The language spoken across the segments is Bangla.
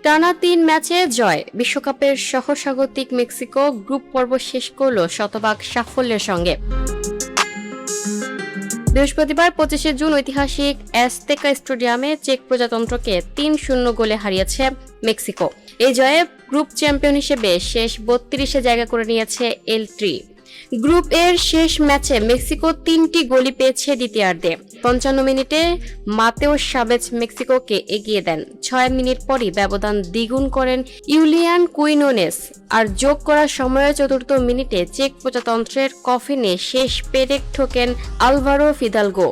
টানা ৩ ম্যাচে জয়, বিশ্বকাপের সহস্বাগতিক মেক্সিকো গ্রুপ পর্ব শেষ করল শতভাগ সাফল্যের সঙ্গে। বৃহস্পতিবার ২৫ জুন ঐতিহাসিক অ্যাজতেকা স্টেডিয়ামে চেক প্রজাতন্ত্রকে ৩-০ গোলে হারিয়েছে মেক্সিকো। এই জয়ে গ্রুপ চ্যাম্পিয়ন হিসেবে শেষ ৩২-এ জায়গা করে নিয়েছে এল ট্রি। গ্রুপ এর শেষ ম্যাচে মেক্সিকো ৩টি গোলই পেয়েছে দ্বিতীয়ার্ধে। ৫৫ মিনিটে মাতেও সাবেজ মেক্সিকোকে এগিয়ে দেন। ৬ মিনিট পরই ব্যবধান দ্বিগুণ করেন ইউলিয়ান কুইনোনেস। আর যোগ করার সময়ে চতুর্থ মিনিটে চেক প্রজাতন্ত্রের কফিনে শেষ পেরেক ঠোকেন আলভারো ফিদালগো।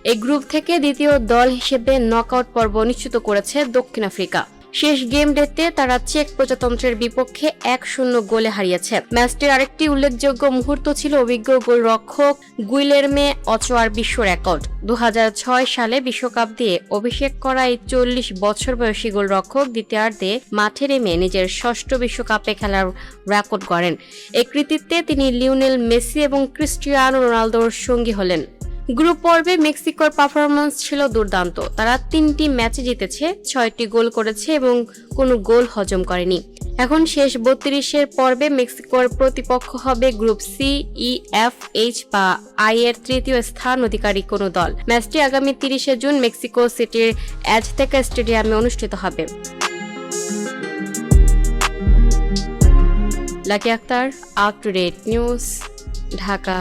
এই গ্রুপ থেকে দ্বিতীয় দল হিসেবে নকআউট পর্ব নিশ্চিত করেছে দক্ষিণ আফ্রিকা। শেষ গেম ডেতে তারা চেক প্রজাতন্ত্রের বিপক্ষে ১-০ গোলে হারিয়েছে। ম্যাচটির আরেকটি উল্লেখযোগ্য মুহূর্ত ছিল অভিজ্ঞ গোলরক্ষক গুইলেরমে অচোয়ার বিশ্ব রেকর্ড। ২০০৬ সালে বিশ্বকাপ দিয়ে অভিষেক করা এই ৪০ বছর বয়সী গোলরক্ষক দ্বিতীয়ার্ধে মাঠে নেমে নিজের ষষ্ঠ বিশ্বকাপে খেলার রেকর্ড গড়েন। এই কৃতিত্বে তিনি লিওনেল মেসি এবং ক্রিস্টিয়ানো রোনালদোর সঙ্গী হলেন। গ্রুপ পর্বে মেক্সিকোর পারফরম্যান্স ছিল দুর্দান্ত। তারা ৩টি ম্যাচে জিতেছে, 6টি গোল করেছে এবং কোনো গোল হজম করেনি। এখন শেষ ৩২-এর পর্বে মেক্সিকোর প্রতিপক্ষ হবে গ্রুপ সি, ই, এফ, এইচ বা আই এর তৃতীয় স্থান অধিকারী কোনো দল। ম্যাচটি আগামী ৩০ জুন মেক্সিকো সিটির অ্যাজতেকা স্টেডিয়ামে অনুষ্ঠিত হবে। Lucky Akter, up to date news, Dhaka.